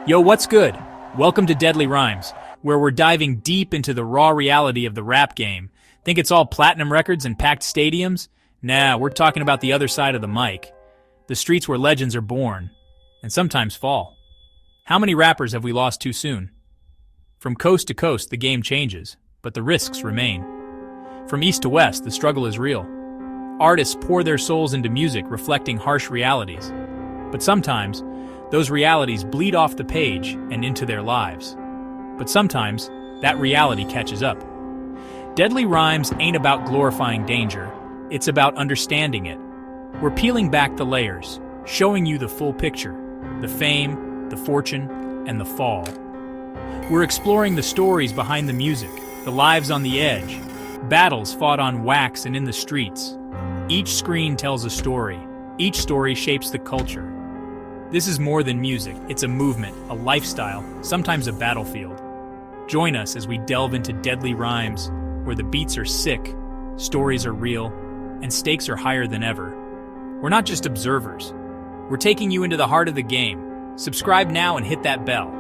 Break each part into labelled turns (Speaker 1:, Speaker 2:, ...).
Speaker 1: Yo, what's good? Welcome to Deadly Rhymes, where we're diving deep into the raw reality of the rap game. Think it's all platinum records and packed stadiums? Nah, we're talking about the other side of the mic. The streets where legends are born, and sometimes fall. How many rappers have we lost too soon? From coast to coast, the game changes, but the risks remain. From east to west, the struggle is real. Artists pour their souls into music, reflecting harsh realities. But sometimes, those realities bleed off the page and into their lives. But sometimes, that reality catches up. Deadly Rhymes ain't about glorifying danger, it's about understanding it. We're peeling back the layers, showing you the full picture, the fame, the fortune, and the fall. We're exploring the stories behind the music, the lives on the edge, battles fought on wax and in the streets. Each screen tells a story. Each story shapes the culture. This is more than music. It's a movement, a lifestyle, sometimes a battlefield. Join us as we delve into Deadly Rhymes, where the beats are sick, stories are real, and stakes are higher than ever. We're not just observers. We're taking you into the heart of the game. Subscribe now and hit that bell.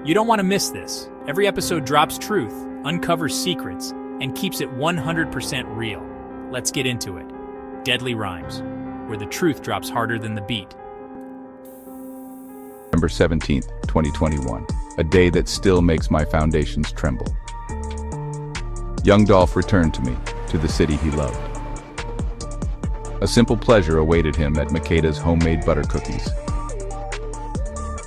Speaker 1: You don't want to miss this. Every episode drops truth, uncovers secrets, and keeps it 100% real. Let's get into it. Deadly Rhymes, where the truth drops harder than the beat.
Speaker 2: November 17th, 2021, a day that still makes my foundations tremble. Young Dolph returned to me, to the city he loved. A simple pleasure awaited him at Makeda's homemade butter cookies.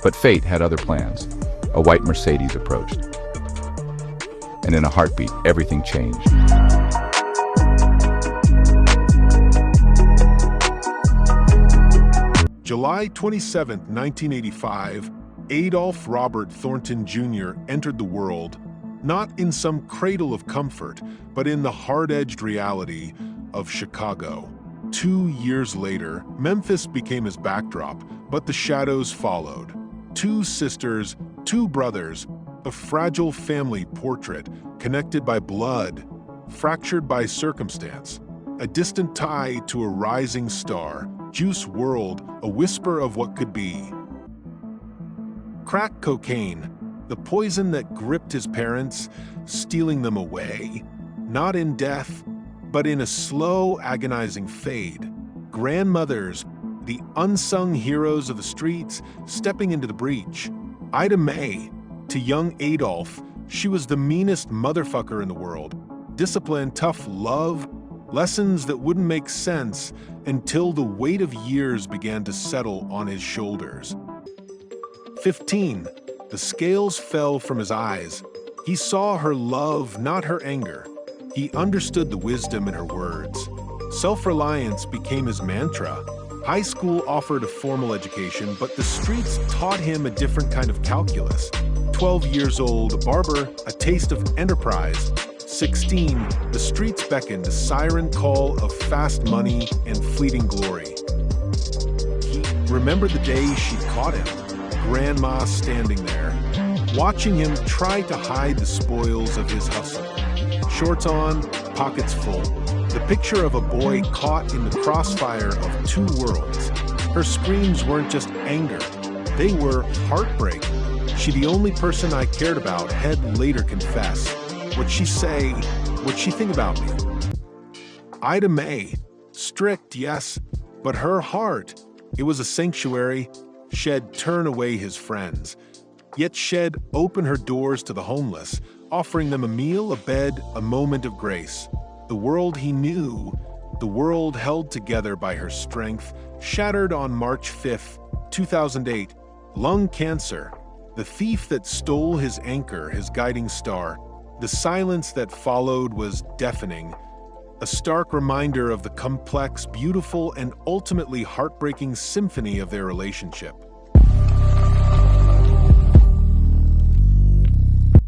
Speaker 2: But fate had other plans. A white Mercedes approached. And in a heartbeat, everything changed.
Speaker 3: July 27, 1985, Adolph Robert Thornton Jr. entered the world, not in some cradle of comfort, but in the hard-edged reality of Chicago. 2 years later, Memphis became his backdrop, but the shadows followed. 2 sisters, 2 brothers, a fragile family portrait connected by blood, fractured by circumstance, a distant tie to a rising star, Juice WRLD, a whisper of what could be. Crack cocaine, the poison that gripped his parents, stealing them away, not in death, but in a slow, agonizing fade. Grandmothers, the unsung heroes of the streets, stepping into the breach. Ida Mae, to young Adolph, she was the meanest motherfucker in the world. Discipline, tough love, lessons that wouldn't make sense until the weight of years began to settle on his shoulders. 15. The scales fell from his eyes. He saw her love, not her anger. He understood the wisdom in her words. Self-reliance became his mantra. High school offered a formal education, but the streets taught him a different kind of calculus. 12 years old, a barber, a taste of enterprise. 16, the streets beckoned, a siren call of fast money and fleeting glory. He remembered the day she caught him, Grandma standing there, watching him try to hide the spoils of his hustle. Shorts on, pockets full. The picture of a boy caught in the crossfire of 2 worlds. Her screams weren't just anger, they were heartbreak. She, the only person I cared about, had later confessed. What'd she say? What'd she think about me? Ida Mae, strict, yes, but her heart, it was a sanctuary. She'd turn away his friends, yet she'd open her doors to the homeless, offering them a meal, a bed, a moment of grace. The world he knew, the world held together by her strength, shattered on March 5th, 2008. Lung cancer, the thief that stole his anchor, his guiding star. The silence that followed was deafening, a stark reminder of the complex, beautiful, and ultimately heartbreaking symphony of their relationship.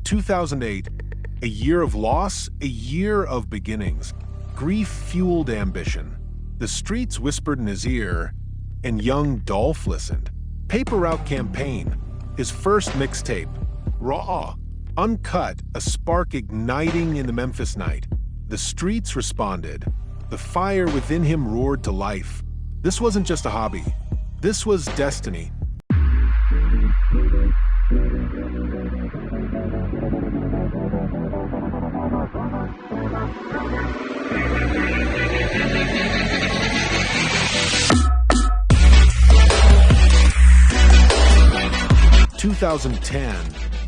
Speaker 3: 2008, a year of loss, a year of beginnings. Grief fueled ambition. The streets whispered in his ear, and young Dolph listened. Paper Route Campaign, his first mixtape, raw, uncut, a spark igniting in the Memphis night. The streets responded. The fire within him roared to life. This wasn't just a hobby. This was destiny. 2010,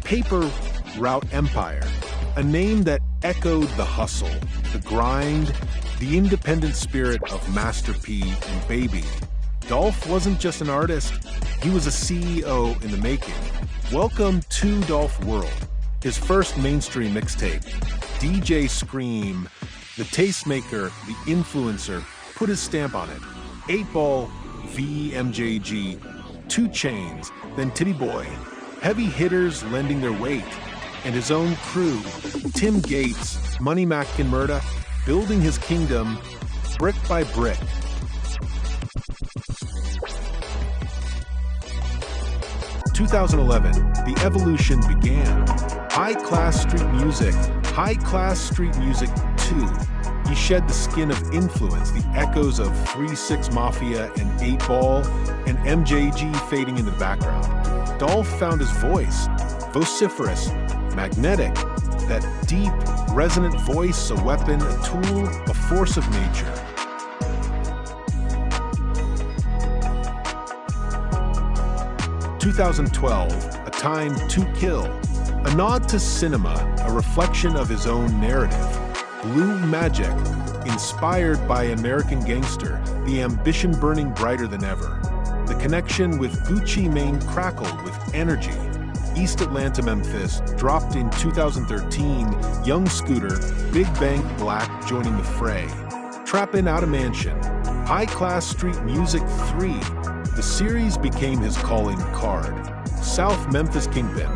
Speaker 3: Paper Route Empire, a name that echoed the hustle, the grind, the independent spirit of Master P and Baby. Dolph wasn't just an artist, he was a CEO in the making. Welcome to Dolph World, his first mainstream mixtape. DJ Scream, the tastemaker, the influencer, put his stamp on it. 8-Ball, VMJG, 2 Chainz, then Titty Boy, heavy hitters lending their weight, and his own crew, Tim Gates, Money Mac and Murda, building his kingdom brick by brick. In 2011, the evolution began. High-class street music, High-Class Street Music 2. He shed the skin of influence, the echoes of 3-6 Mafia and 8-Ball, and MJG fading into the background. Dolph found his voice, vociferous, magnetic, that deep, resonant voice, a weapon, a tool, a force of nature. In 2012, A Time to Kill, a nod to cinema, a reflection of his own narrative. Blue Magic, inspired by American Gangster, the ambition burning brighter than ever. The connection with Gucci Mane crackled with energy. East Atlanta, Memphis, dropped in 2013, Young Scooter, Big Bank Black joining the fray. Trappin' Out a Mansion, High-Class Street Music 3, the series became his calling card. South Memphis Kingpin,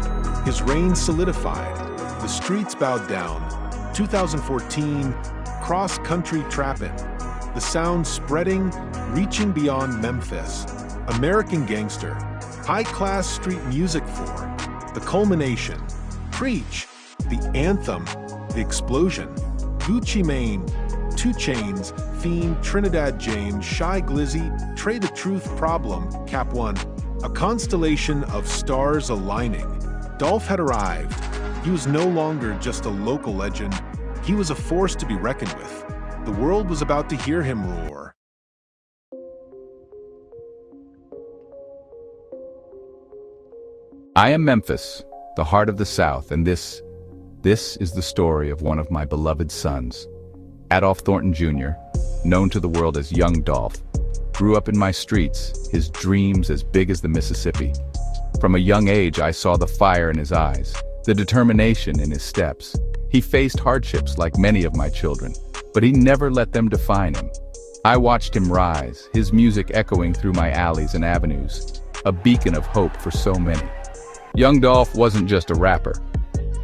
Speaker 3: his reign solidified. The streets bowed down. 2014, Cross Country Trappin', the sound spreading, reaching beyond Memphis. American Gangster, High-Class Street Music 4, the culmination. Preach, the anthem, the explosion. Gucci Mane, 2 Chainz, Fiend, Trinidad James, Shy Glizzy, Trey the Truth Problem, Cap 1. A constellation of stars aligning. Dolph had arrived. He was no longer just a local legend. He was a force to be reckoned with. The world was about to hear him roar.
Speaker 2: I am Memphis, the heart of the South, and this is the story of one of my beloved sons. Adolph Thornton Jr., known to the world as Young Dolph, grew up in my streets, his dreams as big as the Mississippi. From a young age, I saw the fire in his eyes, the determination in his steps. He faced hardships like many of my children, but he never let them define him. I watched him rise, his music echoing through my alleys and avenues, a beacon of hope for so many. Young Dolph wasn't just a rapper.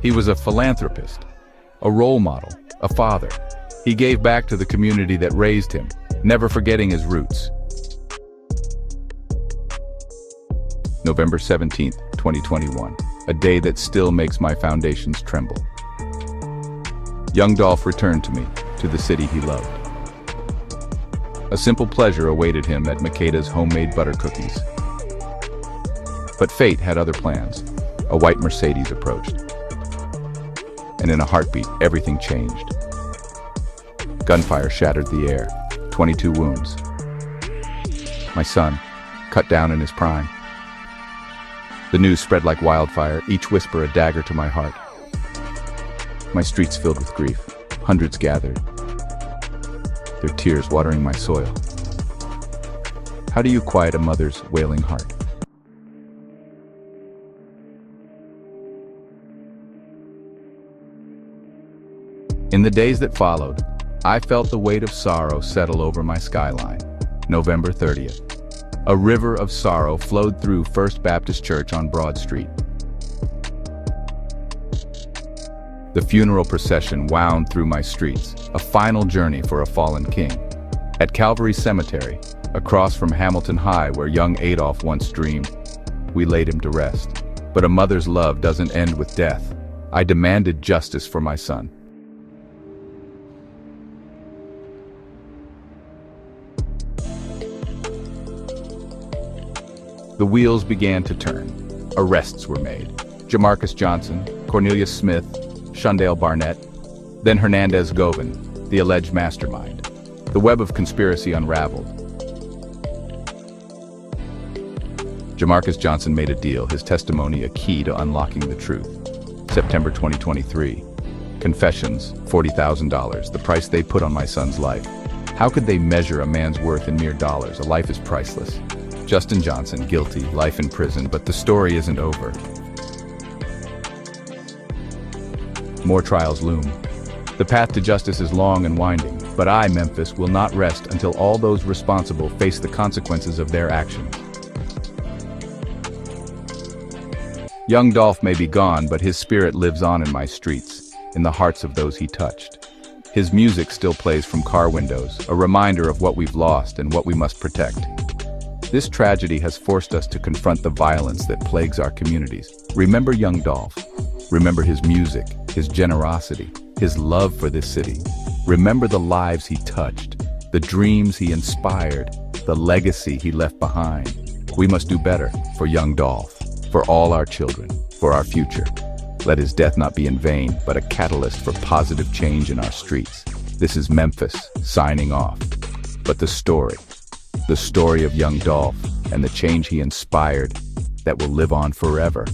Speaker 2: He was a philanthropist, a role model, a father. He gave back to the community that raised him, never forgetting his roots. November 17th, 2021, a day that still makes my foundations tremble. Young Dolph returned to me, to the city he loved. A simple pleasure awaited him at Makeda's homemade butter cookies. But fate had other plans. A white Mercedes approached. And in a heartbeat, everything changed. Gunfire shattered the air, 22 wounds. My son, cut down in his prime. The news spread like wildfire, each whisper a dagger to my heart. My streets filled with grief, hundreds gathered, their tears watering my soil. How do you quiet a mother's wailing heart? In the days that followed, I felt the weight of sorrow settle over my skyline. November 30th. A river of sorrow flowed through First Baptist Church on Broad Street. The funeral procession wound through my streets, a final journey for a fallen king. At Calvary Cemetery, across from Hamilton High where young Adolph once dreamed, we laid him to rest. But a mother's love doesn't end with death. I demanded justice for my son. The wheels began to turn. Arrests were made. Jamarcus Johnson, Cornelius Smith, Shondale Barnett, then Hernandez Govan, the alleged mastermind. The web of conspiracy unraveled. Jamarcus Johnson made a deal, his testimony a key to unlocking the truth. September 2023. Confessions, $40,000, the price they put on my son's life. How could they measure a man's worth in mere dollars? A life is priceless. Justin Johnson, guilty, life in prison, but the story isn't over. More trials loom. The path to justice is long and winding, but I, Memphis, will not rest until all those responsible face the consequences of their actions. Young Dolph may be gone, but his spirit lives on in my streets, in the hearts of those he touched. His music still plays from car windows, a reminder of what we've lost and what we must protect. This tragedy has forced us to confront the violence that plagues our communities. Remember young Dolph. Remember his music, his generosity, his love for this city. Remember the lives he touched, the dreams he inspired, the legacy he left behind. We must do better for young Dolph, for all our children, for our future. Let his death not be in vain, but a catalyst for positive change in our streets. This is Memphis, signing off. But the story of young Dolph and the change he inspired, that will live on forever.